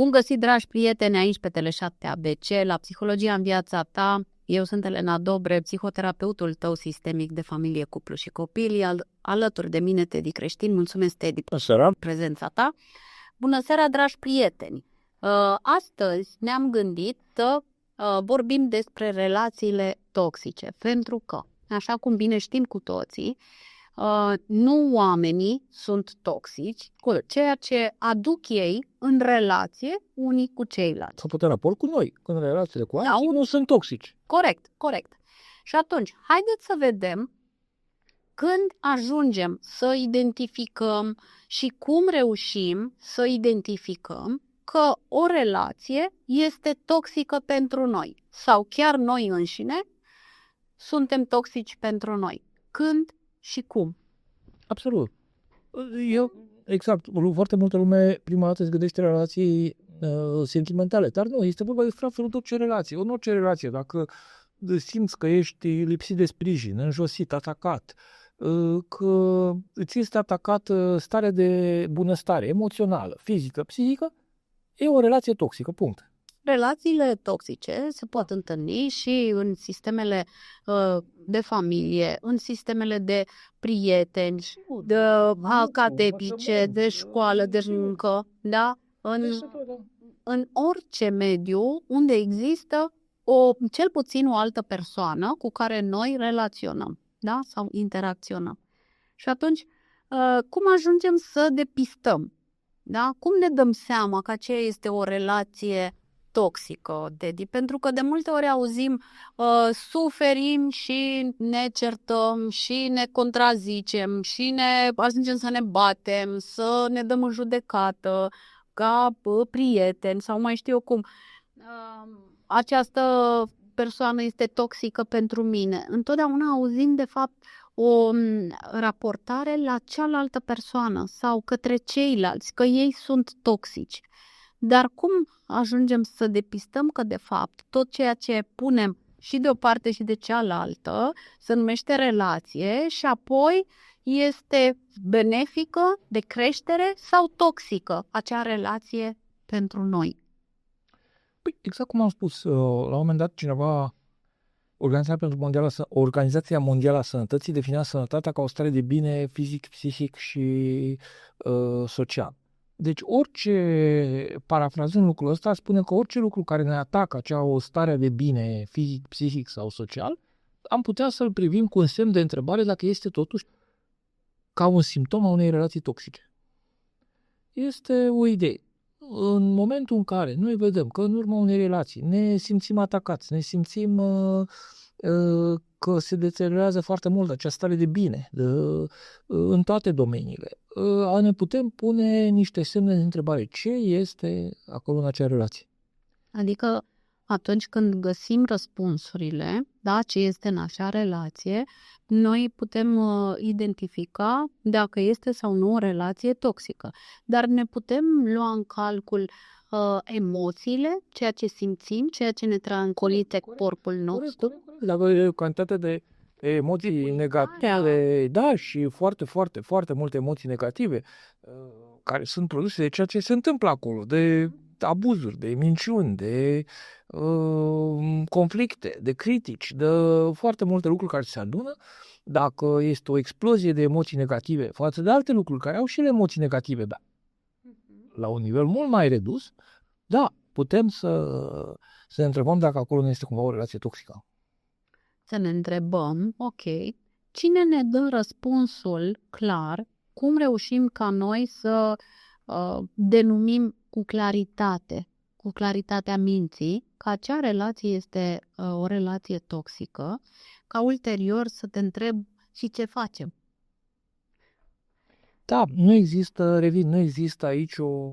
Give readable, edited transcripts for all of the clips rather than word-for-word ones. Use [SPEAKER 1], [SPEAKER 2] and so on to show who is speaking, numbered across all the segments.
[SPEAKER 1] Bun găsit, dragi prieteni, aici pe Tele7 ABC, la Psihologia în viața ta. Eu sunt Elena Dobre, psihoterapeutul tău sistemic de familie, cuplu și copil. Alături de mine, Teddy Creștin. Mulțumesc, Teddy, pentru prezența ta. Bună seara, dragi prieteni! Astăzi ne-am gândit să vorbim despre relațiile toxice, pentru că, așa cum bine știm cu toții, nu oamenii sunt toxici, ceea ce aduc ei în relație unii cu ceilalți.
[SPEAKER 2] Sau poate în raport cu noi, când relațiile cu alții nu sunt toxici.
[SPEAKER 1] Corect. Și atunci, haideți să vedem când ajungem să identificăm și cum reușim să identificăm că o relație este toxică pentru noi sau chiar noi înșine suntem toxici pentru noi. Când și cum?
[SPEAKER 2] Absolut. Exact, foarte multă lume prima dată se gândește relații sentimentale, dar nu, este vorba despre absolut orice relație. În orice relație, dacă simți că ești lipsit de sprijin, înjosit, atacat, că îți este atacată starea de bunăstare emoțională, fizică, psihică, e o relație toxică, punct.
[SPEAKER 1] Relațiile toxice se pot întâlni și în sistemele de familie, în sistemele de prieteni, de academice, de școală, de muncă, da? În orice mediu unde există cel puțin o altă persoană cu care noi relaționăm, da? Sau interacționăm. Și atunci, cum ajungem să depistăm? Da? Cum ne dăm seama că aceea este o relație toxică, Teddy? Pentru că de multe ori auzim, suferim și ne certăm și ne contrazicem și ne ajungem să ne batem, să ne dăm în judecată ca prieteni sau mai știu eu cum. Această persoană este toxică pentru mine. Întotdeauna auzim de fapt o raportare la cealaltă persoană sau către ceilalți, că ei sunt toxici. Dar cum ajungem să depistăm că, de fapt, tot ceea ce punem și de o parte și de cealaltă se numește relație și apoi este benefică, de creștere sau toxică acea relație pentru noi?
[SPEAKER 2] Păi, exact cum am spus, la un moment dat cineva, Organizația Mondială a Sănătății definea sănătatea ca o stare de bine fizic, psihic și social. Deci parafrazând lucrul ăsta, spune că orice lucru care ne atacă o stare de bine fizic, psihic sau social, am putea să-l privim cu un semn de întrebare dacă este totuși ca un simptom a unei relații toxice. Este o idee. În momentul în care noi vedem că în urma unei relații ne simțim atacați, ne simțim că se deteriorează foarte mult această stare de bine în toate domeniile, ne putem pune niște semne de întrebare. Ce este acolo în acea relație?
[SPEAKER 1] Adică atunci când găsim răspunsurile, da, ce este în acea relație, noi putem identifica dacă este sau nu o relație toxică. Dar ne putem lua în calcul emoțiile, ceea ce simțim, ceea ce ne trancolite corpul nostru.
[SPEAKER 2] Corect. Dacă e o cantitate de emoții negative, da, și foarte, foarte, foarte multe emoții negative care sunt produse de ceea ce se întâmplă acolo, de abuzuri, de minciuni, de conflicte, de critici, de foarte multe lucruri care se adună. Dacă este o explozie de emoții negative față de alte lucruri care au și ele emoții negative, da, la un nivel mult mai redus, da, putem să ne întrebăm dacă acolo nu este cumva o relație toxică.
[SPEAKER 1] Să ne întrebăm, ok, cine ne dă răspunsul clar, cum reușim ca noi să denumim cu claritatea minții, că acea relație este o relație toxică, ca ulterior să te întreb și ce facem.
[SPEAKER 2] Da, nu există aici o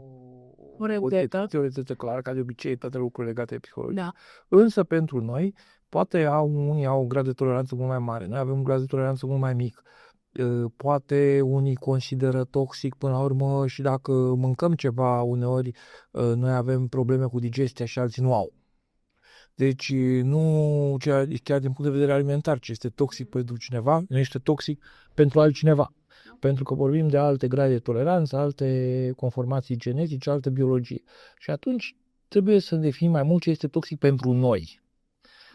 [SPEAKER 2] realitate clară, ca de obicei toate lucrurile legate de psihologie.
[SPEAKER 1] Da.
[SPEAKER 2] Însă pentru noi, poate unii au un grad de toleranță mult mai mare, noi avem un grad de toleranță mult mai mic. Poate unii consideră toxic până la urmă și dacă mâncăm ceva, uneori noi avem probleme cu digestia și alții nu au. Deci nu chiar din punct de vedere alimentar, ce este toxic pentru cineva, nu este toxic pentru altcineva. Pentru că vorbim de alte grade de toleranță, alte conformații genetice, alte biologie. Și atunci trebuie să definim mai mult ce este toxic pentru noi.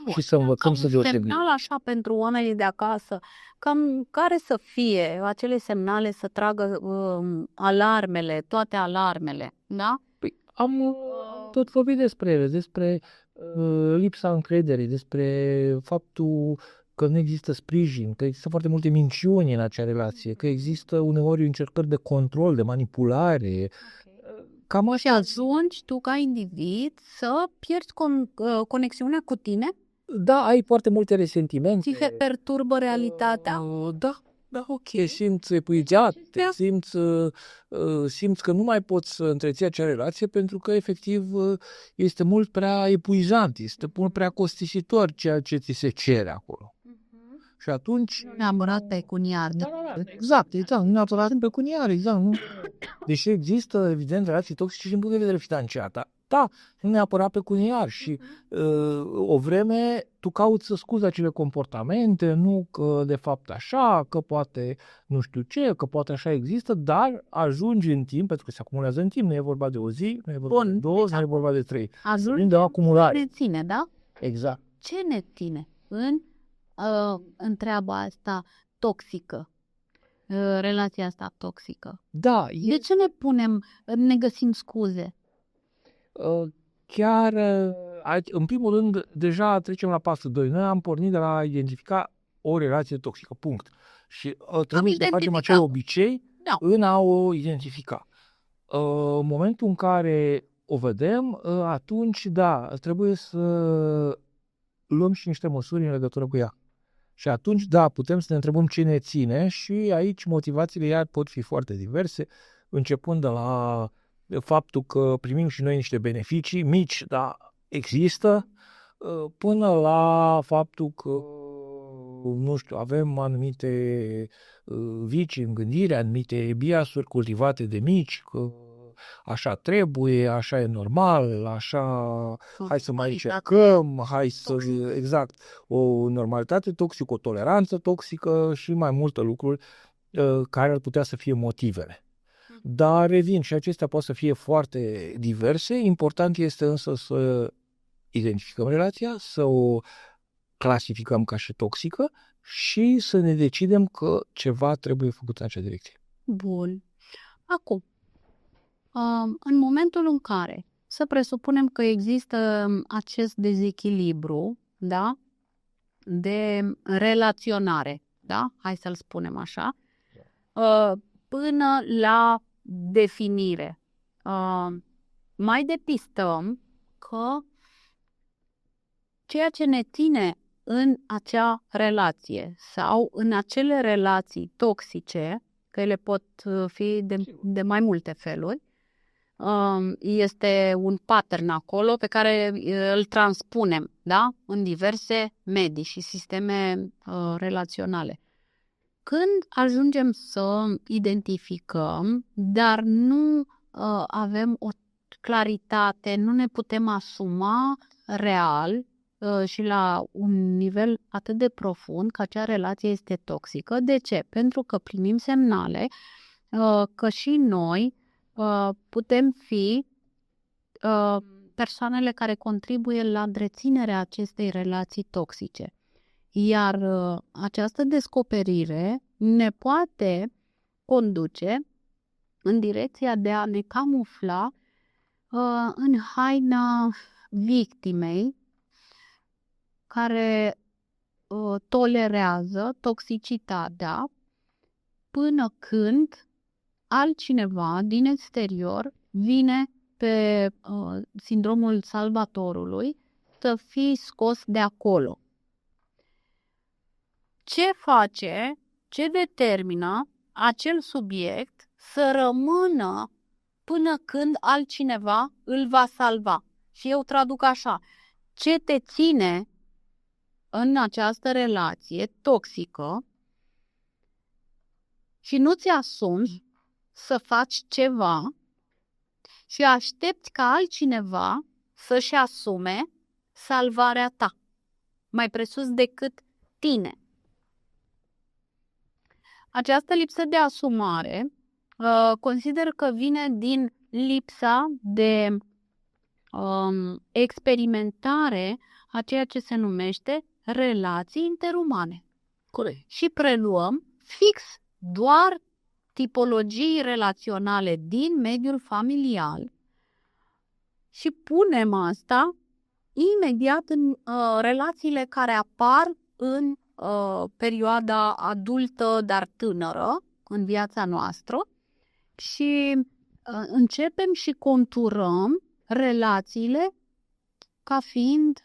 [SPEAKER 2] Și să învățăm să deosebim.
[SPEAKER 1] Semnal așa pentru oamenii de acasă, cam care să fie acele semnale să tragă alarmele, toate alarmele, da?
[SPEAKER 2] Păi, am tot vorbit despre ele, despre lipsa încrederii, despre faptul că nu există sprijin, că există foarte multe minciuni în acea relație, că există uneori încercări de control, de manipulare. Cam așa.
[SPEAKER 1] Și ajungi tu ca individ să pierzi conexiunea cu tine?
[SPEAKER 2] Da, ai foarte multe resentimente.
[SPEAKER 1] Ți perturbă realitatea?
[SPEAKER 2] Da, ok. Te simți epuizat, simți că nu mai poți să întreții acea relație pentru că efectiv este mult prea epuizant, este mult prea costisitor ceea ce ți se cere acolo. Și atunci...
[SPEAKER 1] Nu neapărat pecuniar.
[SPEAKER 2] Exact, nu neapărat pecuniar, exact. Nu? Deși există, evident, relații toxice și din punct de vedere financiar, da, nu neapărat pecuniar și o vreme tu cauți să scuzi acele comportamente, nu că de fapt așa, că poate nu știu ce, că poate așa există, dar ajungi în timp, pentru că se acumulează în timp, nu e vorba de o zi, nu e vorba de două, nu e vorba de 3.
[SPEAKER 1] Ajungi
[SPEAKER 2] de o acumulare.
[SPEAKER 1] Ne ține, da?
[SPEAKER 2] Exact.
[SPEAKER 1] Ce ne ține în treaba asta toxică? Relația asta toxică.
[SPEAKER 2] Da.
[SPEAKER 1] De ce ne găsim scuze?
[SPEAKER 2] Chiar, în primul rând, deja trecem la pasul 2. Noi am pornit de la a identifica o relație toxică, punct. Și trebuie să facem acel obicei în a o identifica. În momentul în care o vedem, atunci, da, trebuie să luăm și niște măsuri în legătură cu ea. Și atunci, da, putem să ne întrebăm ce ne ține și aici motivațiile iar pot fi foarte diverse, începând de la faptul că primim și noi niște beneficii mici, dar există, până la faptul că, nu știu, avem anumite vicii în gândire, anumite biasuri cultivate de mici, că așa trebuie, așa e normal, așa, hai să mai încercăm, hai să, exact, o normalitate toxică, o toleranță toxică și mai multe lucruri care ar putea să fie motivele. Dar revin, și acestea pot să fie foarte diverse, important este însă să identificăm relația, să o clasificăm ca și toxică și să ne decidem că ceva trebuie făcut în acea direcție.
[SPEAKER 1] Bun. Acum, în momentul în care să presupunem că există acest dezechilibru, da, de relaționare, da, hai să-l spunem așa, până la definire, mai depistăm că ceea ce ne ține în acea relație sau în acele relații toxice, că ele pot fi de mai multe feluri, este un pattern acolo pe care îl transpunem, da? În diverse medii și sisteme relaționale. Când ajungem să identificăm, dar nu avem o claritate, nu ne putem asuma real și la un nivel atât de profund că acea relație este toxică. De ce? Pentru că primim semnale că și noi putem fi persoanele care contribuie la întreținerea acestei relații toxice. Iar această descoperire ne poate conduce în direcția de a ne camufla în haina victimei care tolerează toxicitatea până când altcineva din exterior vine pe sindromul salvatorului să fii scos de acolo. Ce determină acel subiect să rămână până când altcineva îl va salva? Și eu traduc așa: ce te ține în această relație toxică și nu ți asumi să faci ceva și aștepți ca altcineva să-și asume salvarea ta, mai presus decât tine. Această lipsă de asumare consider că vine din lipsa de experimentare a ceea ce se numește relații interumane.
[SPEAKER 2] Corect.
[SPEAKER 1] Și preluăm fix doar tipologii relaționale din mediul familial și punem asta imediat în relațiile care apar în perioada adultă, dar tânără, în viața noastră și începem și conturăm relațiile ca fiind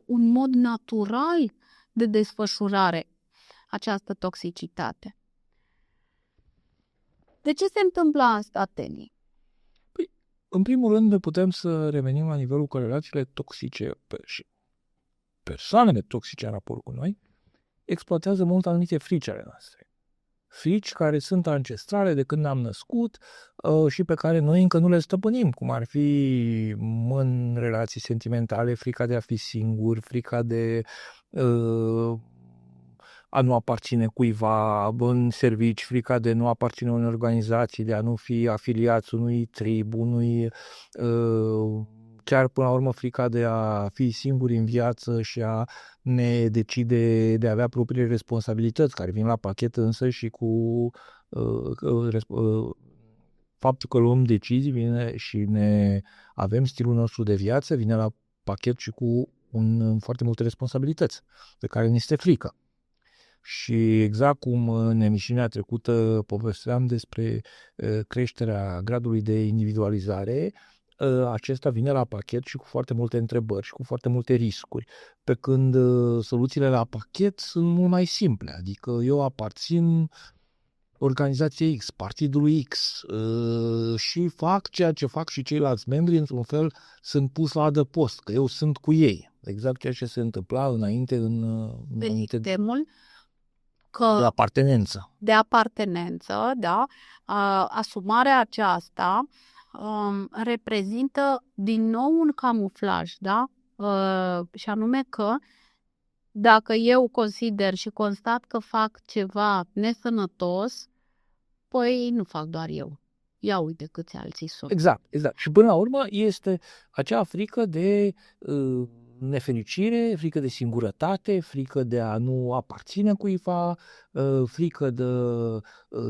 [SPEAKER 1] un mod natural de desfășurare această toxicitate. De ce se întâmplă asta, Teni?
[SPEAKER 2] Păi, în primul rând, putem să revenim la nivelul că relațiile toxice și persoanele toxice în raport cu noi exploatează mult anumite frici ale noastre. Frici care sunt ancestrale de când ne-am născut și pe care noi încă nu le stăpânim, cum ar fi în relații sentimentale, frica de a fi singur, frica de a nu aparține cuiva în servici, frica de nu aparține unei organizații, de a nu fi afiliați unui trib, chiar până la urmă frica de a fi singuri în viață și a ne decide de a avea propriile responsabilități, care vin la pachet însă și cu faptul că luăm decizii vine și ne avem stilul nostru de viață, vine la pachet și cu foarte multe responsabilități de care ne este frică. Și exact cum în emisiunea trecută povesteam despre creșterea gradului de individualizare, acesta vine la pachet și cu foarte multe întrebări și cu foarte multe riscuri, pe când soluțiile la pachet sunt mult mai simple, adică eu aparțin organizației X, partidului X și fac ceea ce fac și ceilalți membri, într-un fel sunt pus la adăpost, că eu sunt cu ei, exact ceea ce se întâmpla înainte
[SPEAKER 1] Sistemul
[SPEAKER 2] de apartenență.
[SPEAKER 1] De apartenență, da, asumarea aceasta reprezintă din nou un camuflaj, da? Și anume că dacă eu consider și constat că fac ceva nesănătos, păi nu fac doar eu. Ia uite câți alții sunt.
[SPEAKER 2] Exact. Și până la urmă este acea frică de nefericire, frică de singurătate, frică de a nu aparține cuiva, frică de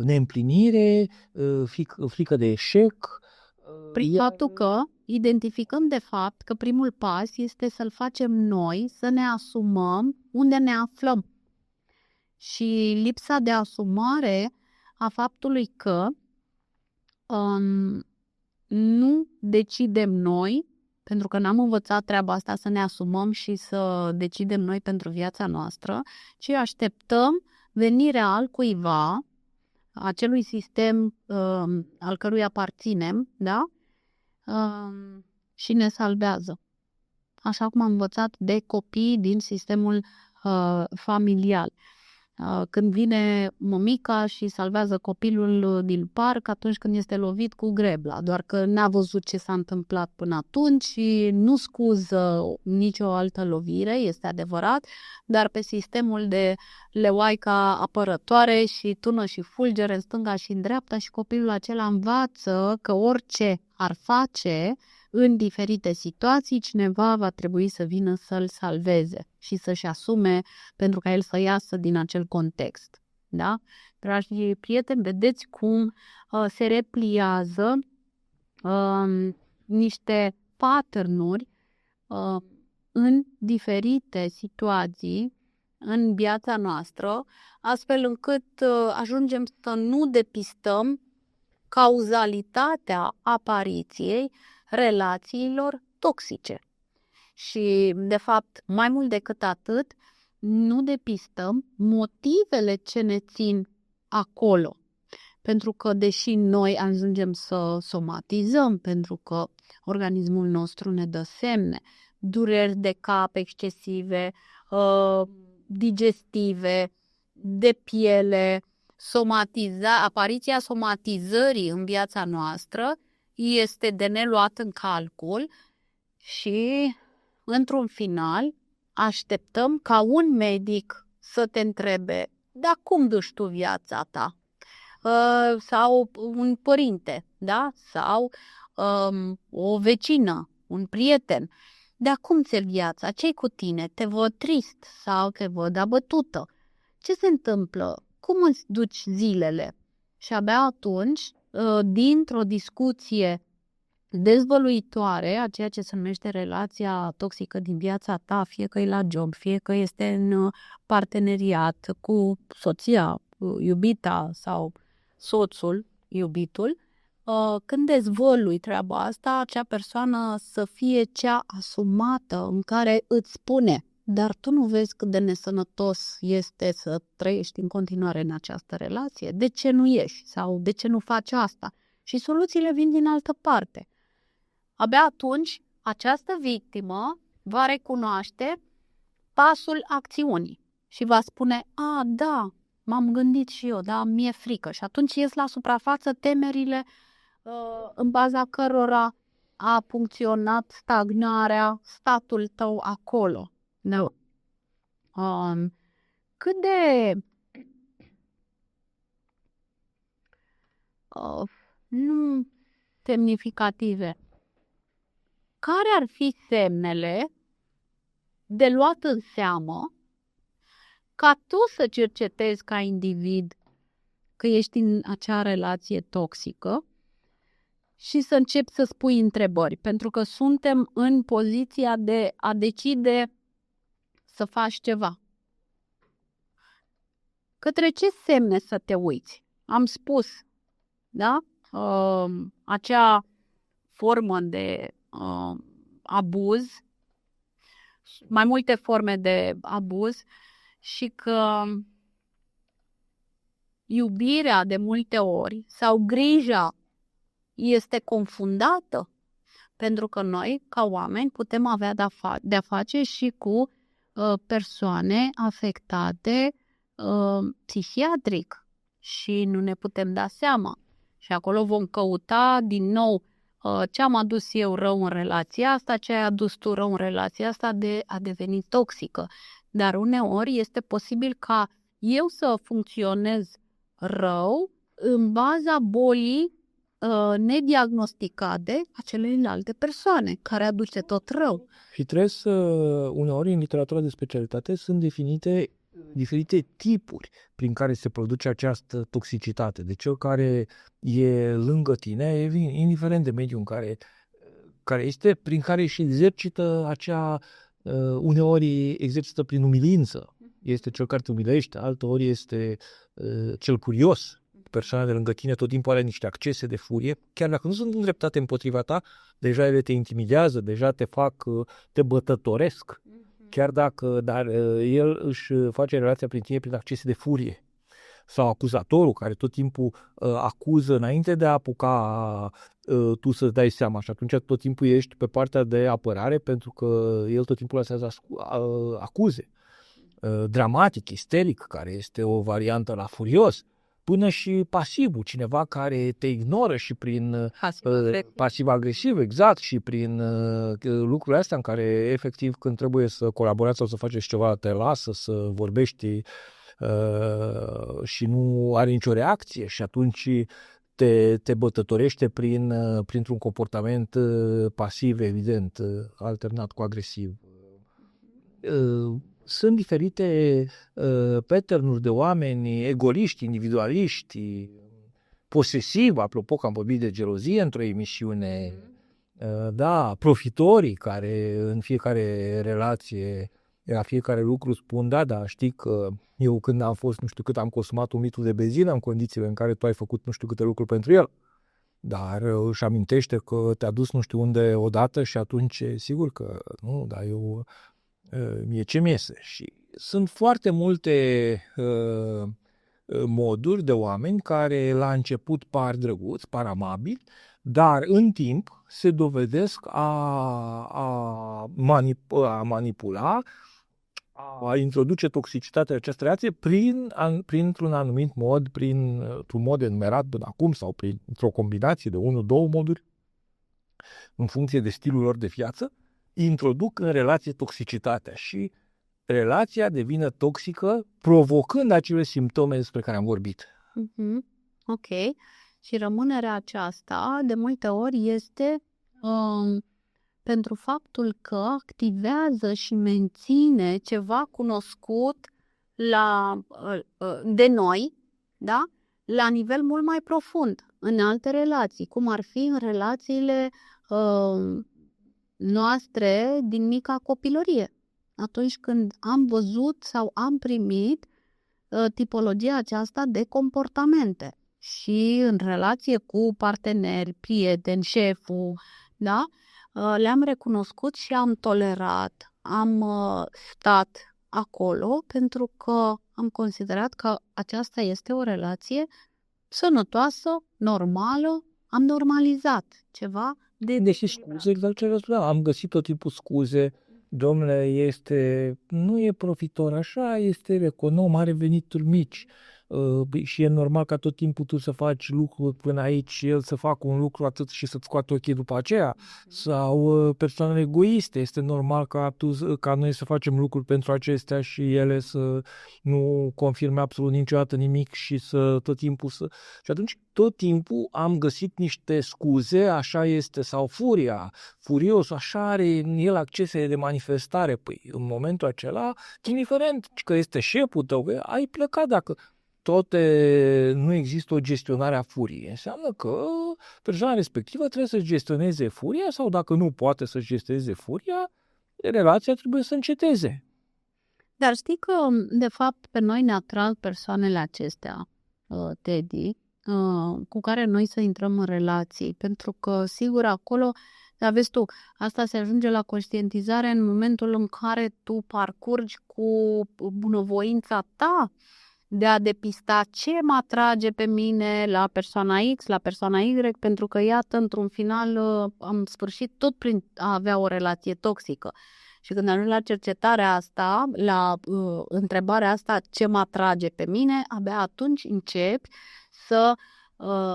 [SPEAKER 2] neîmplinire, frică de eșec.
[SPEAKER 1] Prin faptul că identificăm de fapt că primul pas este să-l facem noi, să ne asumăm unde ne aflăm. Și lipsa de asumare a faptului că nu decidem noi, pentru că n-am învățat treaba asta să ne asumăm și să decidem noi pentru viața noastră, ci așteptăm venirea altcuiva, acelui sistem al căruia aparținem, da? Și ne salvează. Așa cum am învățat de copii din sistemul familial. Când vine mămica și salvează copilul din parc atunci când este lovit cu grebla, doar că n-a văzut ce s-a întâmplat până atunci și nu scuză nicio altă lovire, este adevărat, dar pe sistemul de leoaica apărătoare și tună și fulgere în stânga și în dreapta și copilul acela învață că orice ar face în diferite situații, cineva va trebui să vină să-l salveze și să-și asume pentru ca el să iasă din acel context. Da? Dragi prieteni, vedeți cum se repliază niște pattern-uri în diferite situații în viața noastră, astfel încât ajungem să nu depistăm cauzalitatea apariției relațiilor toxice. Și, de fapt, mai mult decât atât, nu depistăm motivele ce ne țin acolo. Pentru că, deși noi ajungem să somatizăm, pentru că organismul nostru ne dă semne, dureri de cap excesive, digestive, de piele, apariția somatizării în viața noastră este de neluat în calcul și, într-un final, așteptăm ca un medic să te întrebe: dar cum duci tu viața ta? sau un părinte, da? Sau o vecină, un prieten. Dar cum ți-e viața? Ce-i cu tine? Te văd trist sau te văd abătută? Ce se întâmplă? Cum îți duci zilele? Și abia atunci, dintr-o discuție dezvăluitoare a ceea ce se numește relația toxică din viața ta, fie că e la job, fie că este în parteneriat cu soția, iubita sau soțul, iubitul, când dezvălui treaba asta, acea persoană să fie cea asumată în care îți spune: dar tu nu vezi cât de nesănătos este să trăiești în continuare în această relație? De ce nu ieși? Sau de ce nu faci asta? Și soluțiile vin din altă parte. Abia atunci, această victimă va recunoaște pasul acțiunii și va spune: a, da, m-am gândit și eu, da, mi-e frică. Și atunci ies la suprafață temerile în baza cărora a funcționat stagnarea, statul tău acolo. Da. Cât de nu semnificative. Care ar fi semnele de luat în seamă ca tu să cercetezi ca individ că ești în acea relație toxică și să începi să spui întrebări? Pentru că suntem în poziția de a decide să faci ceva. Către ce semne să te uiți? Am spus, da? Acea formă de abuz, mai multe forme de abuz, și că iubirea de multe ori sau grija este confundată, pentru că noi, ca oameni, putem avea de-a face și cu persoane afectate psihiatric și nu ne putem da seama. Și acolo vom căuta din nou ce am adus eu rău în relația asta, ce ai adus tu rău în relația asta, de a deveni toxică. Dar uneori este posibil ca eu să funcționez rău în baza bolii nediagnosticate a celelalte persoane, care aduce tot rău.
[SPEAKER 2] Și trebuie să, uneori în literatura de specialitate sunt definite diferite tipuri prin care se produce această toxicitate. De cel care e lângă tine, indiferent de mediul în care este, prin care își exercită acea, uneori exercită prin umilință. Este cel care te umilește, alteori este cel curios. Persoana de lângă tine tot timpul are niște accese de furie, chiar dacă nu sunt îndreptate împotriva ta, deja ele te intimidează, deja te bătătoresc. Chiar dacă, dar el își face relația prin tine prin accese de furie. Sau acuzatorul, care tot timpul acuză înainte de a apuca tu să-ți dai seama, și atunci tot timpul ești pe partea de apărare, pentru că el tot timpul lasează acuze. Dramatic, isteric, care este o variantă la furios, până și pasivul, cineva care te ignoră și prin pasiv-agresiv, exact, și prin lucrurile astea în care efectiv când trebuie să colaborați sau să faceți ceva, te lasă să vorbești și nu are nicio reacție și atunci te bătătorește printr-un comportament pasiv, evident, alternat cu agresiv. Sunt diferite pattern-uri de oameni egoiști, individualiști, posesivi, apropo că am vorbit de gelozie într-o emisiune, da, profitorii care în fiecare relație, la fiecare lucru spun: da, știi că eu când am fost nu știu cât am consumat un litru de benzină în condițiile în care tu ai făcut nu știu câte lucruri pentru el. Dar își amintește că te-a dus nu știu unde odată și atunci sigur că nu, dar eu mie ce miese. Și sunt foarte multe moduri de oameni care la început par drăguți, par amabili, dar în timp se dovedesc a manipula, a introduce toxicitatea în această relație printr-un anumit mod, printr-un mod enumerat până acum sau printr-o combinație de 1-2 moduri, în funcție de stilul lor de viață, introduc în relație toxicitatea și relația devine toxică, provocând acele simptome despre care am vorbit.
[SPEAKER 1] Ok. Și rămânerea aceasta, de multe ori, este pentru faptul că activează și menține ceva cunoscut de noi, da? La nivel mult mai profund, în alte relații, cum ar fi în relațiile noastre din mica copilărie. Atunci când am văzut sau am primit tipologia aceasta de comportamente și în relație cu parteneri, prieteni, șeful, da? Le-am recunoscut și am tolerat, am stat acolo pentru că am considerat că aceasta este o relație sănătoasă, normală, am normalizat ceva
[SPEAKER 2] Deși scuze, exact ce spuneam, am găsit tot timpul scuze, domnule, nu e profitor așa, este econom, are venituri mici și e normal ca tot timpul tu să faci lucruri până aici și el să facă un lucru atât și să-ți scoată ochii după aceea, sau persoane egoiste, este normal ca noi să facem lucruri pentru acestea și ele să nu confirme absolut niciodată nimic și să tot timpul să... Și atunci tot timpul am găsit niște scuze, așa este, sau furios, așa are el accese de manifestare. Păi, în momentul acela, indiferent că este șeful tău, ai plecat dacă nu există o gestionare a furiei. Înseamnă că persoana respectivă trebuie să gestioneze furia sau dacă nu poate să gestioneze furia, relația trebuie să înceteze.
[SPEAKER 1] Dar știi că, de fapt, pe noi ne atrag persoanele acestea, Teddy, cu care noi să intrăm în relații, pentru că, sigur, acolo, dar vezi tu, asta se ajunge la conștientizare în momentul în care tu parcurgi cu bunăvoința ta de a depista ce mă atrage pe mine la persoana X, la persoana Y, pentru că, iată, într-un final am sfârșit tot prin a avea o relație toxică. Și când ajungi la cercetarea asta, la întrebarea asta, ce mă atrage pe mine, abia atunci începi să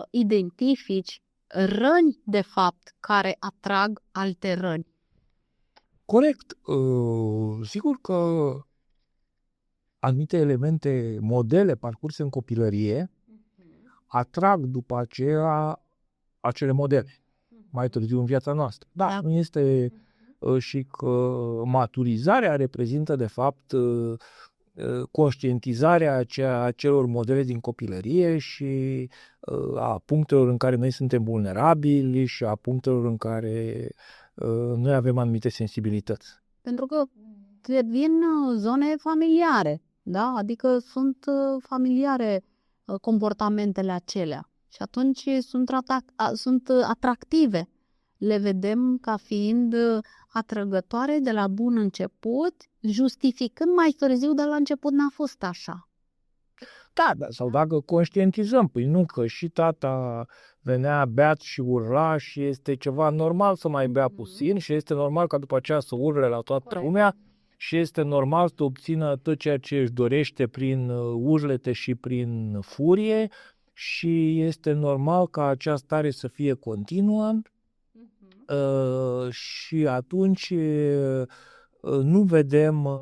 [SPEAKER 1] identifici răni, de fapt, care atrag alte răni.
[SPEAKER 2] Corect. Sigur că anumite elemente, modele parcurse în copilărie, atrag după aceea acele modele mai târziu în viața noastră. Da, nu este și că maturizarea reprezintă, de fapt, conștientizarea acelor modele din copilărie și a punctelor în care noi suntem vulnerabili și a punctelor în care noi avem anumite sensibilități.
[SPEAKER 1] Pentru că devin zone familiare, da? Adică sunt familiare comportamentele acelea și atunci sunt atractive. Le vedem ca fiind atrăgătoare de la bun început, justificând mai târziu de la început n-a fost așa.
[SPEAKER 2] Da, sau dacă conștientizăm, păi nu, că și tata venea beat și urla și este ceva normal să mai bea puțin și este normal ca după aceea să urle la toată lumea și este normal să obțină tot ceea ce își dorește prin urlete și prin furie și este normal ca această stare să fie continuă și atunci nu vedem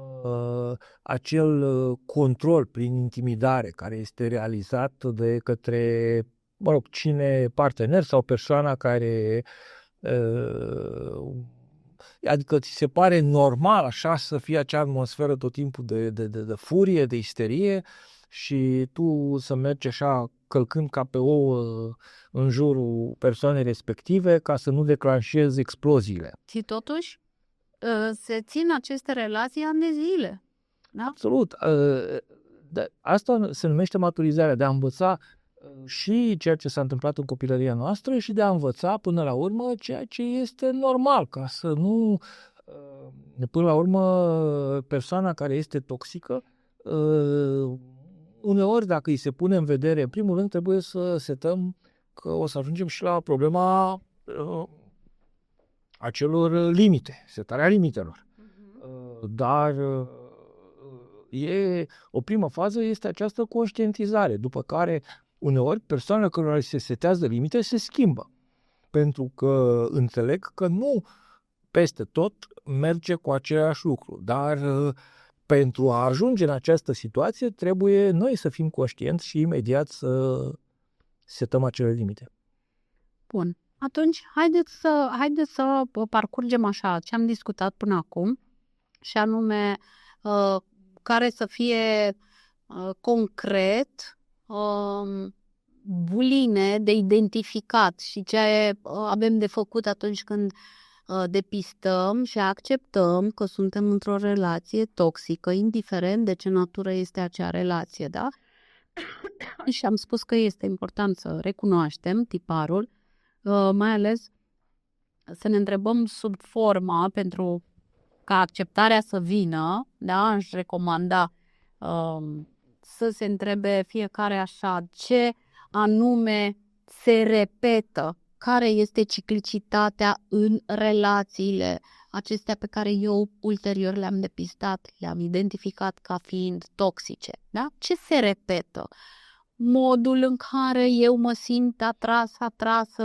[SPEAKER 2] acel control prin intimidare care este realizat de către, cine partener sau persoana care, adică ți se pare normal așa să fie acea atmosferă tot timpul de furie, de isterie și tu să mergi așa călcând ca pe ouă în jurul persoanei respective ca să nu declanșezi exploziile.
[SPEAKER 1] Și totuși se țin aceste relații ani de zile. Da?
[SPEAKER 2] Absolut. Asta se numește maturizarea, de a învăța și ceea ce s-a întâmplat în copilăria noastră și de a învăța până la urmă ceea ce este normal, ca să nu... Până la urmă, persoana care este toxică, uneori dacă îi se pune în vedere, în primul rând trebuie să setăm că o să ajungem și la problema acelor limite, setarea limitelor. Dar o primă fază este această conștientizare, după care uneori persoanele cărora se setează limite se schimbă, pentru că înțeleg că nu peste tot merge cu același lucru, dar pentru a ajunge în această situație trebuie noi să fim conștienți și imediat să setăm acele limite.
[SPEAKER 1] Bun. Atunci, haideți să parcurgem așa ce am discutat până acum, și anume care să fie concret, buline de identificat și ce avem de făcut atunci când depistăm și acceptăm că suntem într-o relație toxică, indiferent de ce natură este acea relație, da? Și am spus că este important să recunoaștem tiparul, mai ales să ne întrebăm sub forma, pentru ca acceptarea să vină, da? Aș recomanda să se întrebe fiecare așa, ce anume se repetă, care este ciclicitatea în relațiile acestea pe care eu ulterior le-am depistat, le-am identificat ca fiind toxice. Da? Ce se repetă? Modul în care eu mă simt atrasă,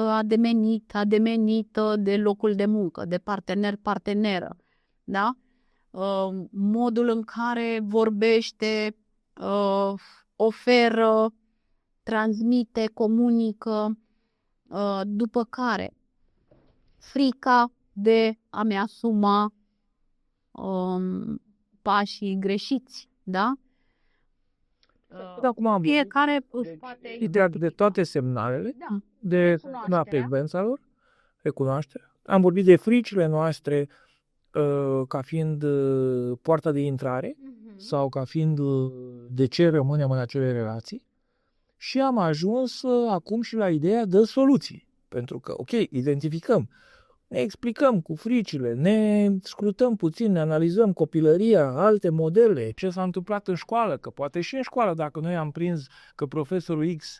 [SPEAKER 1] ademenită de locul de muncă, de parteneră. Da? Modul în care vorbește, oferă, transmite, comunică, după care frica de a-mi asuma pașii greșiți, da?
[SPEAKER 2] Acum
[SPEAKER 1] fiecare își poate
[SPEAKER 2] ideea de toate semnalele,
[SPEAKER 1] da,
[SPEAKER 2] de frecvența lor, recunoaștere. Am vorbit de fricile noastre ca fiind poarta de intrare sau ca fiind de ce rămânem în acele relații. Și am ajuns acum și la ideea de soluții. Pentru că, ok, identificăm, ne explicăm cu fricile, ne scrutăm puțin, ne analizăm copilăria, alte modele, ce s-a întâmplat în școală, că poate și în școală, dacă noi am prins că profesorul X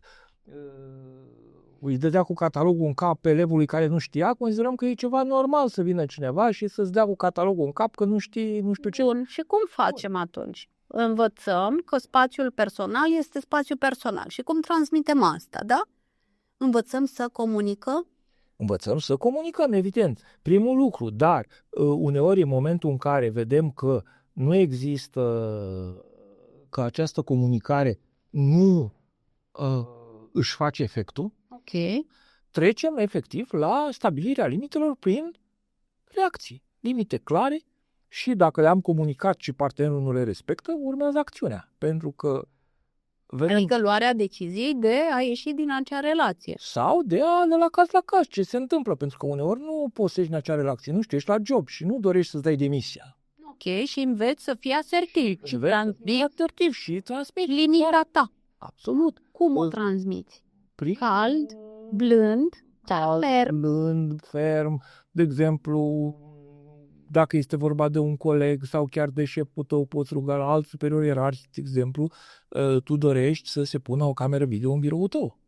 [SPEAKER 2] îi dădea cu catalogul în cap pe elevului care nu știa, considerăm că e ceva normal să vină cineva și să-ți dea cu catalogul în cap că nu știi, nu știu ce.
[SPEAKER 1] Bun. Și cum facem atunci? Învățăm că spațiul personal este spațiu personal. Și cum transmitem asta, da? Învățăm să comunicăm?
[SPEAKER 2] Învățăm să comunicăm, evident. Primul lucru, dar uneori în momentul în care vedem că nu există, că această comunicare nu își face efectul,
[SPEAKER 1] ok,
[SPEAKER 2] trecem efectiv la stabilirea limitelor prin reacții. Limite clare și dacă le-am comunicat și partenerul nu le respectă, urmează acțiunea. Pentru că
[SPEAKER 1] adică luarea deciziei de a ieși din acea relație.
[SPEAKER 2] Sau de la caz la caz, ce se întâmplă, pentru că uneori nu poți să ieși în acea relație, nu știu, ești la job și nu dorești să-ți dai demisia.
[SPEAKER 1] Ok, și înveți să fii asertiv.
[SPEAKER 2] Și asertiv și transmiți
[SPEAKER 1] limita ta.
[SPEAKER 2] Absolut.
[SPEAKER 1] Cum o transmiți? Cald, blând, ferm.
[SPEAKER 2] Blând, ferm. De exemplu, dacă este vorba de un coleg sau chiar de șeful tău, poți ruga la alt superior ierarhic, de exemplu, tu dorești să se pună o cameră video în biroul tău.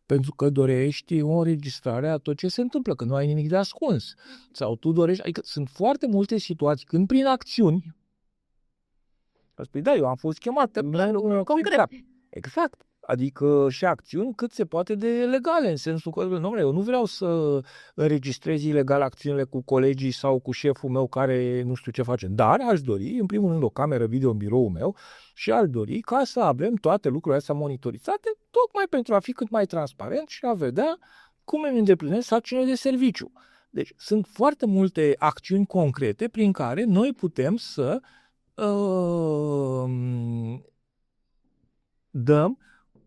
[SPEAKER 2] Pentru că dorești o înregistrare a tot ce se întâmplă, că nu ai nimic de ascuns. Sau tu dorești, adică sunt foarte multe situații când prin acțiuni, spui, da, eu am fost chemat
[SPEAKER 1] concret.
[SPEAKER 2] Exact. Adică și acțiuni cât se poate de legale, în sensul că, domnule, eu nu vreau să înregistrez ilegal acțiunile cu colegii sau cu șeful meu care nu știu ce face, dar aș dori, în primul rând, o cameră video în biroul meu și aș dori ca să avem toate lucrurile astea monitorizate, tocmai pentru a fi cât mai transparent și a vedea cum îmi îndeplinesc sarcinile de serviciu. Deci sunt foarte multe acțiuni concrete prin care noi putem să dăm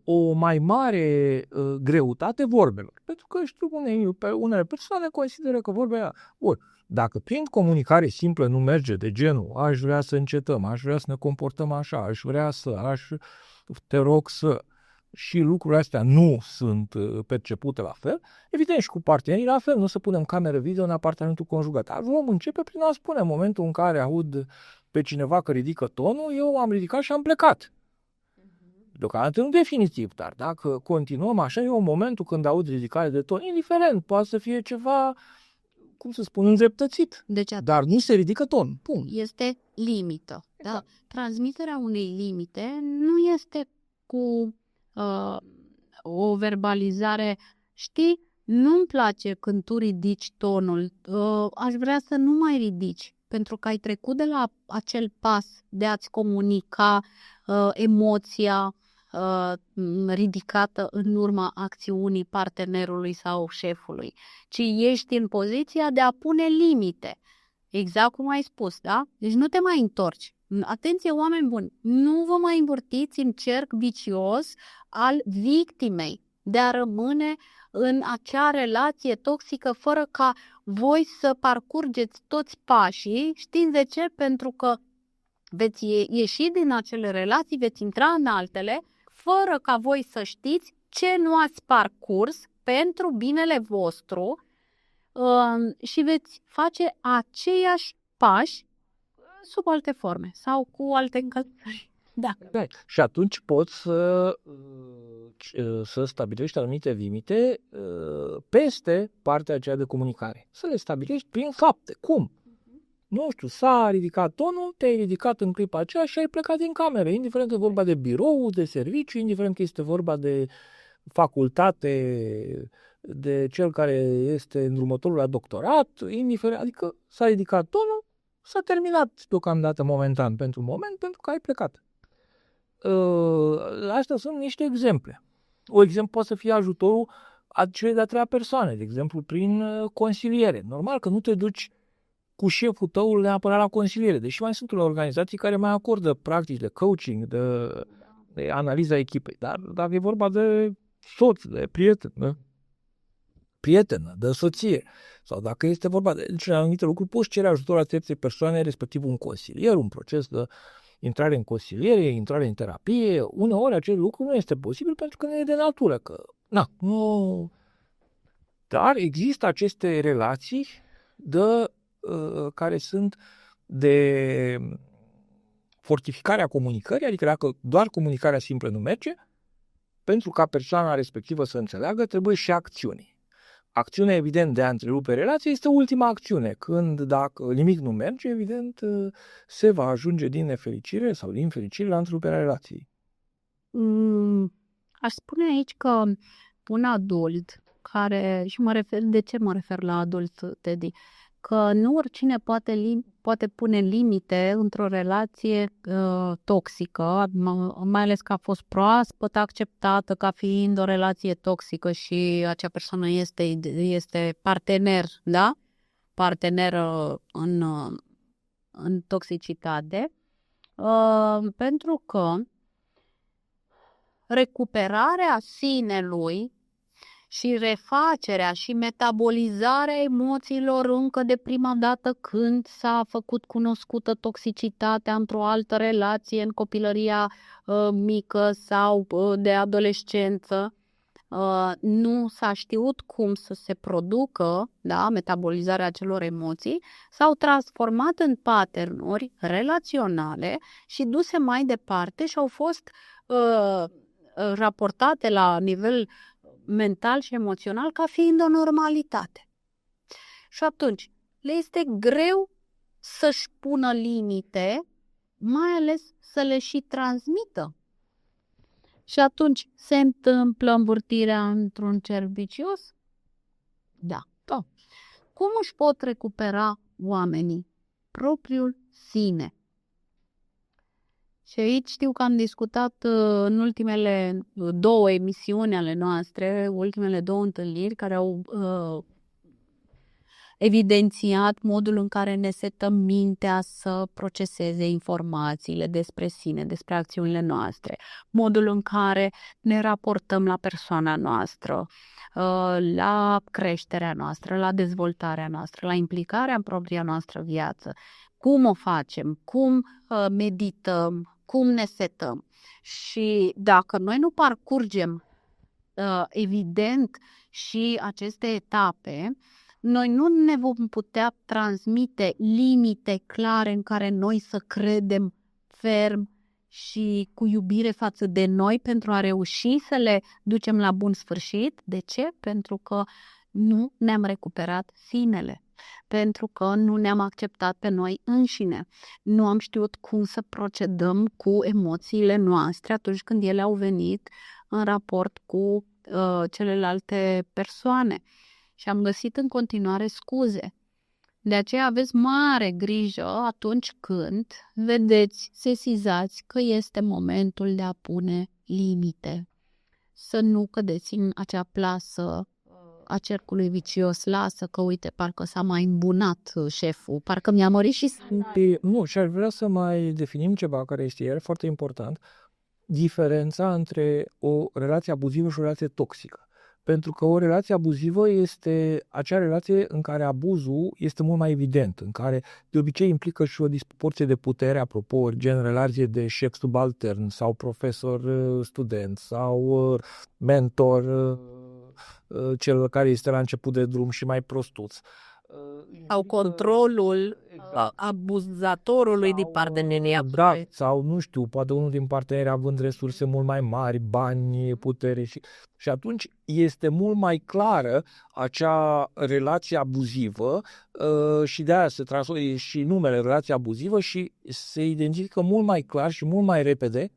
[SPEAKER 2] o mai mare greutate vorbelor. Pentru că știu unele persoane consideră că vorbea bun, dacă prin comunicare simplă nu merge de genul aș vrea să încetăm, aș vrea să ne comportăm așa, te rog să, și lucrurile astea nu sunt percepute la fel, evident și cu partenerii la fel, nu să punem cameră video în apartamentul conjugat. Dar vom începe prin a spune în momentul în care aud pe cineva că ridică tonul, eu am ridicat și am plecat. Deocamdată nu definitiv, dar dacă continuăm așa, eu în momentul când aud ridicare de ton, indiferent, poate să fie ceva, cum să spun, îndreptățit, dar nu se ridică ton. Pum.
[SPEAKER 1] Este limită. Exact. Da? Transmiterea unei limite nu este cu o verbalizare, știi, nu-mi place când tu ridici tonul, aș vrea să nu mai ridici, pentru că ai trecut de la acel pas de a-ți comunica emoția, ridicată în urma acțiunii partenerului sau șefului, ci ești în poziția de a pune limite. Exact cum ai spus, da? Deci nu te mai întorci. Atenție, oameni buni, nu vă mai învârtiți în cerc vicios al victimei de a rămâne în acea relație toxică fără ca voi să parcurgeți toți pașii. Știți de ce? Pentru că veți ieși din acele relații, veți intra în altele, fără ca voi să știți ce nu ați parcurs pentru binele vostru și veți face aceiași pași sub alte forme sau cu alte încălcări. Da.
[SPEAKER 2] Și atunci poți să stabilești anumite limite peste partea aceea de comunicare. Să le stabilești prin fapte. Cum? Nu știu, s-a ridicat tonul, te-ai ridicat în clipa aceea și ai plecat din cameră, indiferent că e vorba de birou, de serviciu, indiferent că este vorba de facultate, de cel care este îndrumătorul la doctorat, indiferent, adică s-a ridicat tonul, s-a terminat deocamdată momentan, pentru că ai plecat. Astea sunt niște exemple. Un exemplu poate să fie ajutorul a celei de-a treia persoane, de exemplu prin consiliere. Normal că nu te duci cu șeful tău neapărat la consiliere, deși mai sunt unele organizații care mai acordă practici de coaching, de analiza echipei, dar dacă e vorba de soț, de prietenă, de soție, sau dacă este vorba de anumite lucruri, poți cere ajutor la terțe persoane, respectiv un consilier, un proces de intrare în consiliere, intrare în terapie. Uneori acest lucru nu este posibil pentru că nu e de natură, nu. Dar există aceste relații care sunt de fortificarea comunicării, adică dacă doar comunicarea simplă nu merge, pentru ca persoana respectivă să înțeleagă, trebuie și acțiuni. Acțiunea, evident, de a întrerupe relația este ultima acțiune, când dacă nimic nu merge, evident, se va ajunge din nefericire sau din fericire la întreruperea relației.
[SPEAKER 1] Aș spune aici că un adult și de ce mă refer la adult, Teddy? Că nu oricine poate pune limite într-o relație toxică, mai ales că a fost proaspăt acceptată ca fiind o relație toxică și acea persoană este partener, da? Partener în toxicitate, pentru că recuperarea sinelui și refacerea și metabolizarea emoțiilor încă de prima dată când s-a făcut cunoscută toxicitatea într-o altă relație, în copilăria mică sau de adolescență, nu s-a știut cum să se producă, da, metabolizarea acelor emoții, s-au transformat în patternuri relaționale și duse mai departe și au fost raportate la nivel mental și emoțional ca fiind o normalitate. Și atunci le este greu să-și pună limite, mai ales să le și transmită. Și atunci se întâmplă învârtirea într-un cerc vicios? Da. Cum își pot recupera oamenii propriul sine? Și aici știu că am discutat în ultimele 2 emisiuni ale noastre, ultimele 2 întâlniri care au evidențiat modul în care ne setăm mintea să proceseze informațiile despre sine, despre acțiunile noastre, modul în care ne raportăm la persoana noastră, la creșterea noastră, la dezvoltarea noastră, la implicarea în propria noastră viață. Cum o facem? Cum medităm? Cum ne setăm? Și dacă noi nu parcurgem evident și aceste etape, noi nu ne vom putea transmite limite clare în care noi să credem ferm și cu iubire față de noi pentru a reuși să le ducem la bun sfârșit. De ce? Pentru că nu ne-am recuperat sinele. Pentru că nu ne-am acceptat pe noi înșine. Nu am știut cum să procedăm cu emoțiile noastre atunci când ele au venit în raport cu celelalte persoane. Și am găsit în continuare scuze. De aceea aveți mare grijă atunci când vedeți, sesizați că este momentul de a pune limite. Să nu cădeți în acea plasă a cercului vicios, lasă că uite, parcă s-a mai îmbunat șeful, parcă mi-a mărit și...
[SPEAKER 2] Nu, și aș vrea să mai definim ceva care este iar foarte important, diferența între o relație abuzivă și o relație toxică. Pentru că o relație abuzivă este acea relație în care abuzul este mult mai evident, în care de obicei implică și o disproporție de putere, apropo, gen relație de șef subaltern sau profesor-student sau mentor, cel care este la început de drum și mai prostuț.
[SPEAKER 3] Sau controlul abuzatorului din parteneria.
[SPEAKER 2] Da, sau nu știu, poate unul din parteneri având resurse mult mai mari, bani, putere și atunci este mult mai clară acea relație abuzivă și de aia se transformă și numele relație abuzivă și se identifică mult mai clar și mult mai repede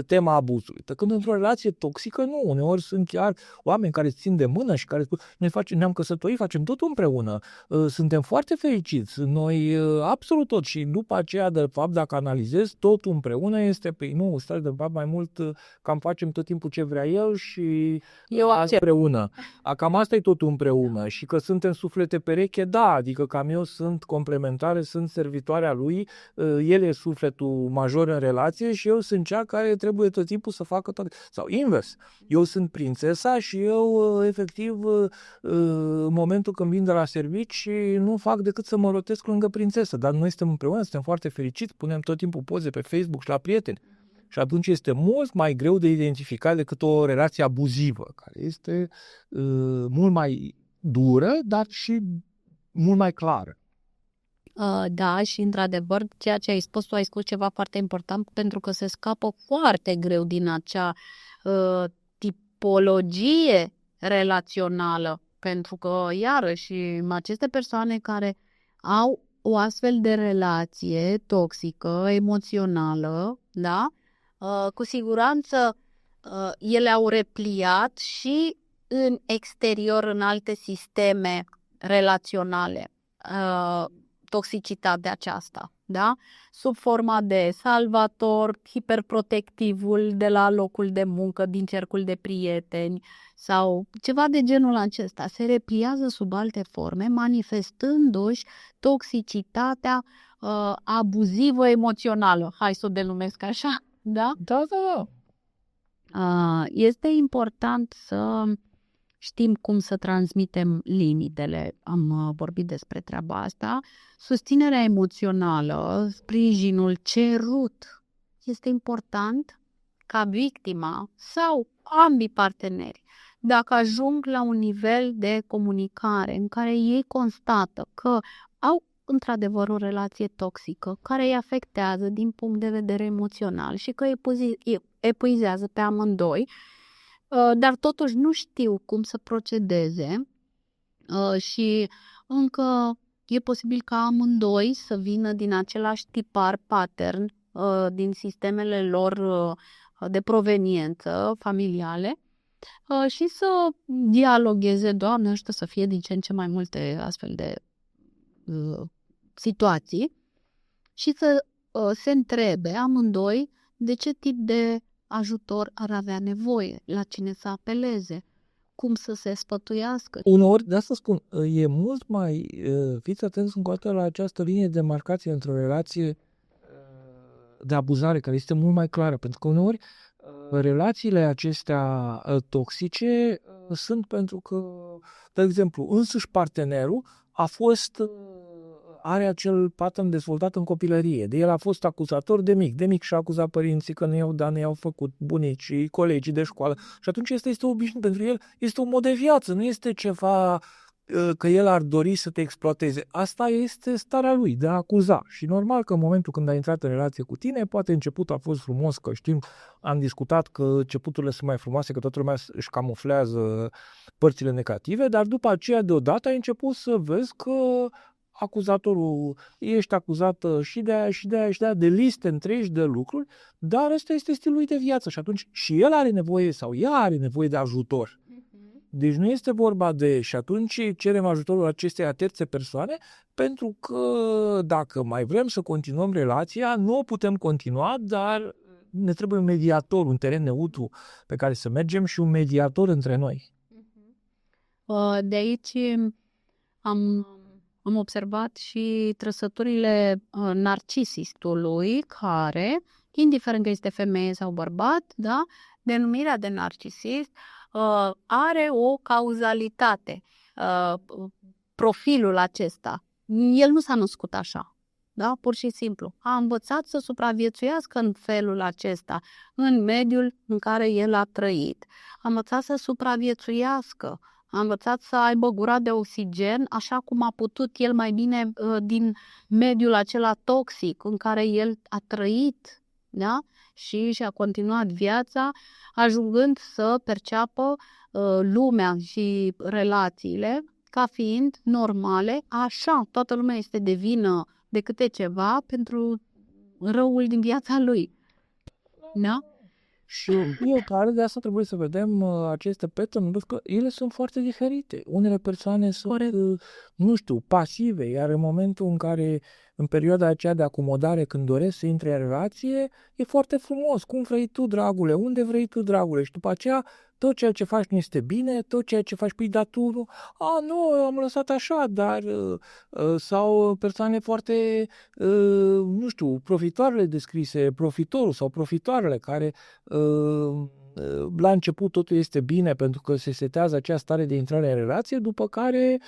[SPEAKER 2] tema abuzului. Când într-o relație toxică, nu, uneori sunt chiar oameni care țin de mână și care spun, noi ne-am căsătorit, facem totul împreună, suntem foarte fericiți, noi absolut tot și după aceea, de fapt, dacă analizez, totul împreună este, păi nu, stai de fapt mai mult, cam facem tot timpul ce vrea el și
[SPEAKER 3] eu
[SPEAKER 2] împreună. Cam asta e totul împreună și că suntem suflete pereche, da, adică cam eu sunt complementare, sunt servitoarea lui, el e sufletul major în relație și eu sunt cea care trebuie tot timpul să facă toate. Sau invers. Eu sunt prințesa și eu, efectiv, în momentul când vin de la servici, nu fac decât să mă rotesc lângă prințesă. Dar noi suntem împreună, suntem foarte fericiți, punem tot timpul poze pe Facebook și la prieteni. Și atunci este mult mai greu de identificat decât o relație abuzivă, care este mult mai dură, dar și mult mai clară.
[SPEAKER 1] Da, și într-adevăr, ceea ce ai spus, tu ai spus ceva foarte important, pentru că se scapă foarte greu din acea tipologie relațională, pentru că, iarăși, aceste persoane care au o astfel de relație toxică, emoțională, da, cu siguranță ele au repliat și în exterior, în alte sisteme relaționale. Toxicitatea aceasta, da? Sub forma de salvator, hiperprotectivul de la locul de muncă, din cercul de prieteni sau ceva de genul acesta. Se repliază sub alte forme, manifestându-și toxicitatea abuzivă-emoțională. Hai să o denumesc așa, da?
[SPEAKER 2] Da.
[SPEAKER 1] Este important să știm cum să transmitem limitele. Am vorbit despre treaba asta. Susținerea emoțională, sprijinul cerut. Este important ca victima sau ambii parteneri, dacă ajung la un nivel de comunicare în care ei constată că au într-adevăr o relație toxică care îi afectează din punct de vedere emoțional și că epuizează pe amândoi, dar totuși nu știu cum să procedeze și încă e posibil ca amândoi să vină din același tipar pattern din sistemele lor de proveniență familiale și să dialogueze, Doamne ajută să fie din ce în ce mai multe astfel de situații și să se întrebe amândoi de ce tip de ajutor ar avea nevoie, la cine să apeleze, cum să se sfătuiască.
[SPEAKER 2] Uneori, de asta spun, e mult mai, fiți atenți încă o dată la această linie de demarcație într-o relație de abuzare, care este mult mai clară, pentru că uneori relațiile acestea toxice sunt pentru că, de exemplu, însuși partenerul are acel pattern dezvoltat în copilărie. De el a fost acuzator de mic și-a acuzat părinții că nu i-au dat, nu i-au făcut, bunicii, colegii de școală. Și atunci este obișnuit pentru el, este un mod de viață, nu este ceva că el ar dori să te exploateze. Asta este starea lui, de a acuza. Și normal că în momentul când a intrat în relație cu tine, poate începutul a fost frumos, că știm, am discutat că începuturile sunt mai frumoase, că toată lumea își camuflează părțile negative, dar după aceea deodată ai început să vezi că acuzatorul, ești acuzată și de aia, și de aia, și de aia, de liste întregi de lucruri, dar ăsta este stilul lui de viață și atunci și el are nevoie sau ea are nevoie de ajutor. Deci nu este vorba de... Și atunci cerem ajutorul acestei terțe persoane, pentru că dacă mai vrem să continuăm relația, nu o putem continua, dar ne trebuie un mediator, un teren neutru pe care să mergem și un mediator între noi.
[SPEAKER 1] De aici am observat și trăsăturile narcisistului care, indiferent că este femeie sau bărbat, da, denumirea de narcisist are o cauzalitate. Profilul acesta, el nu s-a născut așa. Da? Pur și simplu. A învățat să supraviețuiască în felul acesta, în mediul în care el a trăit. A învățat să supraviețuiască, a învățat să aibă gura de oxigen, așa cum a putut el mai bine din mediul acela toxic în care el a trăit, da? Și și-a continuat viața, ajungând să perceapă lumea și relațiile ca fiind normale, așa, toată lumea este de vină de câte ceva pentru răul din viața lui. Da?
[SPEAKER 2] Și fiecare, de asta trebuie să vedem aceste pattern-uri, că ele sunt foarte diferite. Unele persoane sunt, nu știu, pasive, iar în momentul în care, în perioada aceea de acomodare, când doresc să intre în relație, e foarte frumos. Cum vrei tu, dragule? Unde vrei tu, dragule? Și după aceea, tot ceea ce faci nu este bine, tot ceea ce faci, păi, dar tu nu, nu, am lăsat așa, dar, sau persoane foarte, nu știu, profitoarele descrise, profitorul sau profitoarele care, la început totul este bine pentru că se setează acea stare de intrare în relație, după care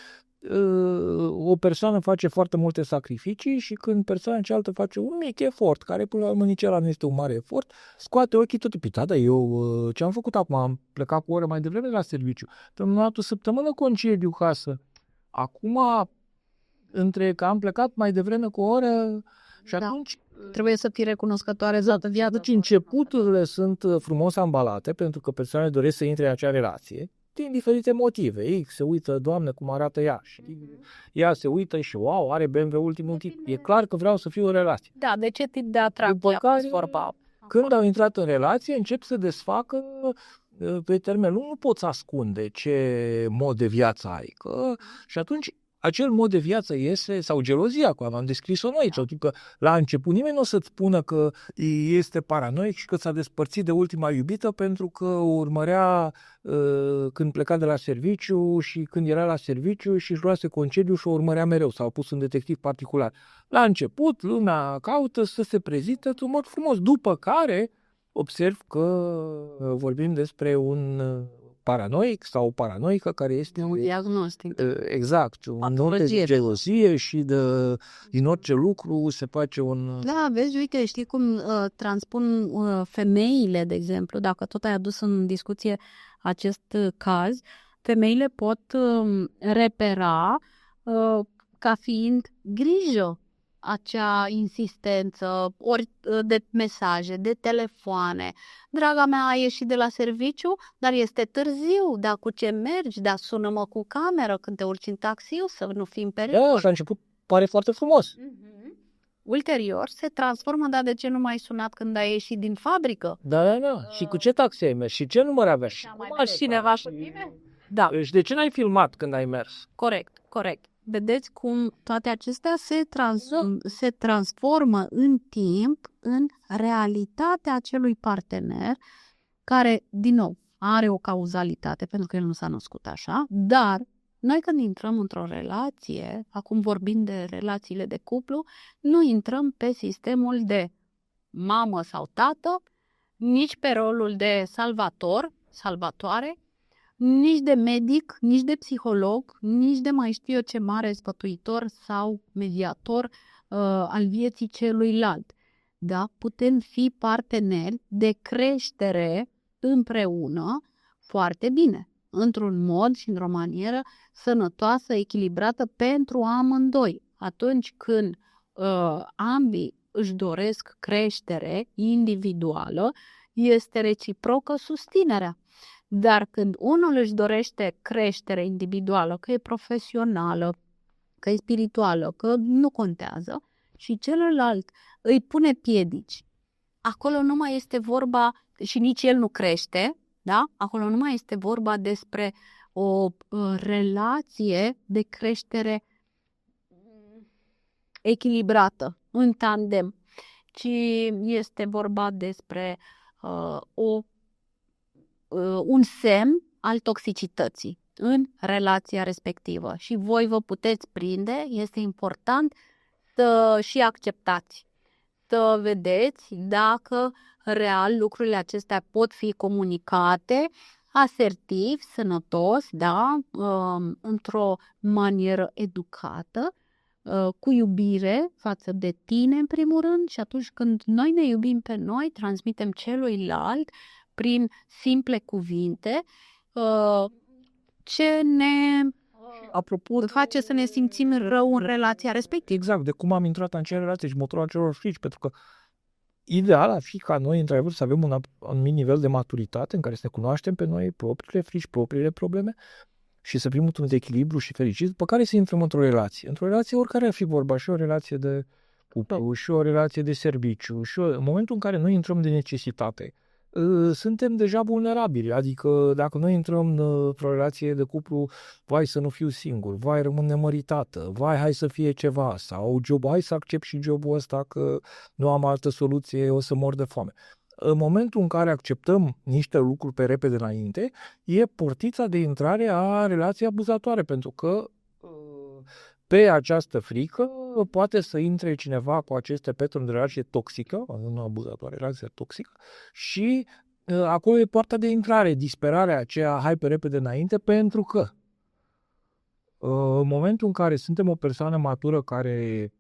[SPEAKER 2] o persoană face foarte multe sacrificii și când persoana cealaltă face un mic efort, care până la urmă nici ăla nu este un mare efort, scoate ochii tot timpul. Da, eu ce am făcut acum? Am plecat cu o oră mai devreme la serviciu. Am luat o săptămână concediu casă. Acum, între că am plecat mai devreme cu o oră și atunci...
[SPEAKER 1] Trebuie să fii recunoscătoare toată viața.
[SPEAKER 2] Deci începuturile sunt frumos ambalate pentru că persoanele doresc să intre în acea relație din diferite motive. Se uită, Doamne, cum arată ea. Și ea se uită și, wow, are BMW ultimul tip. E clar că vreau să fiu în relație.
[SPEAKER 1] Da, de ce tip de atracție a fost vorba?
[SPEAKER 2] Când au intrat în relație, încep să desfacă pe termen lung, nu poți ascunde ce mod de viață ai. Și atunci acel mod de viață iese, sau gelozia, cum am descris-o noi, sau că la început nimeni nu o să-ți spună că este paranoic și că s-a despărțit de ultima iubită pentru că o urmărea când pleca de la serviciu și când era la serviciu și își luase concediu și o urmărea mereu, sau a pus un detectiv particular. La început, lumea caută să se prezinte într-un mod frumos, după care observ că vorbim despre un paranoic sau paranoică care este
[SPEAKER 1] un diagnostic.
[SPEAKER 2] Exact, un not de gelozie și din orice lucru se face un...
[SPEAKER 1] Da, vezi, uite, știi cum transpun femeile, de exemplu, dacă tot ai adus în discuție acest caz, femeile pot repera ca fiind grijă acea insistență, ori de mesaje, de telefoane. Draga mea, a ieșit de la serviciu, dar este târziu, dar cu ce mergi? Dar sună-mă cu cameră când te urci în taxiu, să nu fii în pericol.
[SPEAKER 2] Da, și la început pare foarte frumos.
[SPEAKER 1] Ulterior se transformă, dar de ce nu m-ai sunat când ai ieșit din fabrică?
[SPEAKER 2] Da. Și cu ce taxi ai mers? Și ce număr avea? Și
[SPEAKER 1] cum a cineva cu tine? Da.
[SPEAKER 2] Și de ce n-ai filmat când ai mers?
[SPEAKER 1] Corect. Vedeți cum toate acestea se transformă în timp în realitatea acelui partener care, din nou, are o cauzalitate pentru că el nu s-a născut așa, dar noi când intrăm într-o relație, acum vorbind de relațiile de cuplu, nu intrăm pe sistemul de mamă sau tată, nici pe rolul de salvatoare, nici de medic, nici de psiholog, nici de mai știu eu ce mare sfătuitor sau mediator al vieții celuilalt. Da? Putem fi parteneri de creștere împreună foarte bine, într-un mod și într-o manieră sănătoasă, echilibrată pentru amândoi. Atunci când ambii își doresc creștere individuală, este reciprocă susținerea. Dar când unul își dorește creștere individuală, că e profesională, că e spirituală, că nu contează, și celălalt îi pune piedici, acolo nu mai este vorba, și nici el nu crește, da? Acolo nu mai este vorba despre o relație de creștere echilibrată, în tandem, ci este vorba despre un semn al toxicității în relația respectivă. Și voi vă puteți prinde, este important să și acceptați, să vedeți dacă real lucrurile acestea pot fi comunicate asertiv, sănătos, da, într-o manieră educată, cu iubire față de tine în primul rând, și atunci când noi ne iubim pe noi, transmitem celuilalt prin simple cuvinte ce ne face să ne simțim rău în relația respectivă.
[SPEAKER 2] Exact, de cum am intrat în acea relație și motorul acelor frici, pentru că ideal ar fi ca noi, într-adevăr, să avem un anumit nivel de maturitate în care să ne cunoaștem pe noi propriile frici, propriile probleme și să fim într-un echilibru și fericit, după care să intrăm într-o relație. Într-o relație oricare ar fi vorba, și o relație de cuplu, și o relație de serviciu, și în momentul în care noi intrăm de necesitate, suntem deja vulnerabili, adică dacă noi intrăm într-o relație de cuplu, vai să nu fiu singur, vai rămân nemăritată, vai hai să fie ceva, sau hai să accept și jobul ăsta că nu am altă soluție, o să mor de foame. În momentul în care acceptăm niște lucruri pe repede înainte, e portița de intrare a relației abuzatoare, pentru că pe această frică poate să intre cineva cu aceste pattern de relație toxică, nu abuzatoare, relație toxică, și acolo e poarta de intrare, disperarea aceea, hai pe repede înainte, pentru că în momentul în care suntem o persoană matură care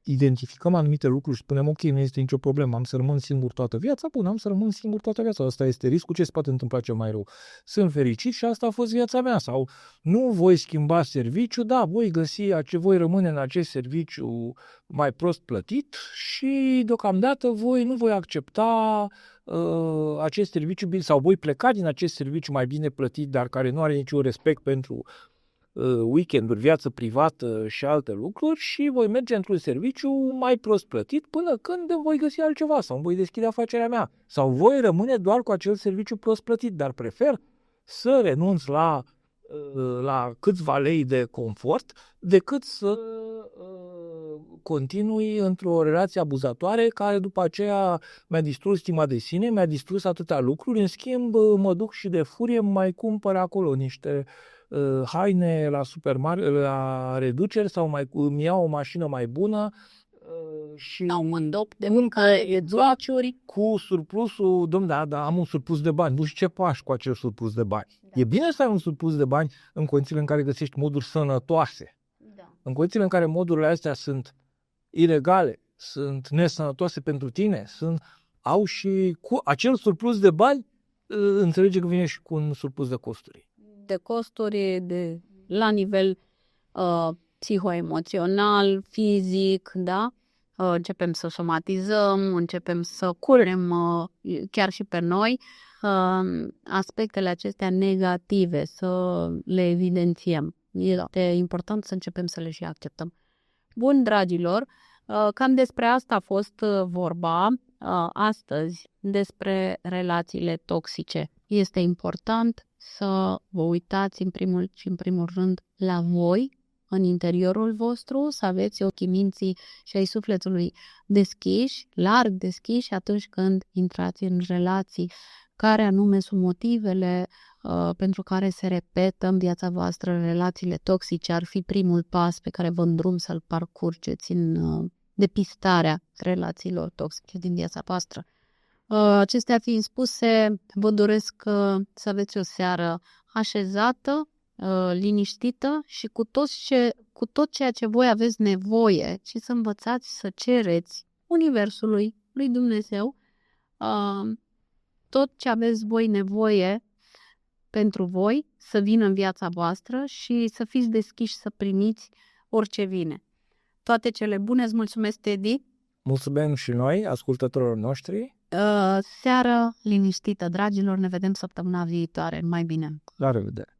[SPEAKER 2] identificăm anumite lucruri și spunem, ok, nu este nicio problemă, am să rămân singur toată viața, bun, am să rămân singur toată viața, asta este riscul, ce se poate întâmpla cel mai rău? Sunt fericit și asta a fost viața mea, sau nu voi schimba serviciu, da, voi rămâne în acest serviciu mai prost plătit și deocamdată nu voi accepta acest serviciu sau voi pleca din acest serviciu mai bine plătit, dar care nu are niciun respect pentru weekenduri, viață privată și alte lucruri și voi merge într-un serviciu mai prost plătit până când voi găsi altceva sau voi deschide afacerea mea. Sau voi rămâne doar cu acel serviciu prost plătit, dar prefer să renunț la câțiva lei de confort decât să continui într-o relație abuzatoare care după aceea mi-a distrus stima de sine, mi-a distrus atâtea lucruri, în schimb mă duc și de furie mai cumpăr acolo niște haine la reduceri sau îmi iau o mașină mai bună și
[SPEAKER 1] un mândop de muncă,
[SPEAKER 2] cu surplusul, da, am un surplus de bani, nu știu ce faci cu acel surplus de bani. Da. E bine să ai un surplus de bani în condițiile în care găsești moduri sănătoase. Da. În condițiile în care modurile astea sunt ilegale, sunt nesănătoase pentru tine, au și cu acel surplus de bani, înțelege că vine și cu un surplus de costuri.
[SPEAKER 1] De costuri la nivel psihoemoțional, fizic, da? Începem să somatizăm, începem să curem chiar și pe noi aspectele acestea negative, să le evidențiem. E important să începem să le și acceptăm. Bun, dragilor, cam despre asta a fost vorba astăzi, despre relațiile toxice. Este important să vă uitați în primul rând la voi, în interiorul vostru, să aveți ochii minții și ai sufletului deschiși, larg deschiși atunci când intrați în relații. Care anume sunt motivele pentru care se repetă în viața voastră relațiile toxice? Ar fi primul pas pe care vă îndrum să-l parcurgeți în depistarea relațiilor toxice din viața voastră. Acestea fiind spuse, vă doresc să aveți o seară așezată, liniștită și cu tot ceea ce voi aveți nevoie și să învățați să cereți Universului, lui Dumnezeu, tot ce aveți voi nevoie pentru voi să vină în viața voastră și să fiți deschiși să primiți orice vine. Toate cele bune, îți mulțumesc, Teddy.
[SPEAKER 2] Mulțumim și noi, ascultătorilor noștri.
[SPEAKER 1] Seară liniștită, dragilor, ne vedem săptămâna viitoare. Mai bine!
[SPEAKER 2] La revedere!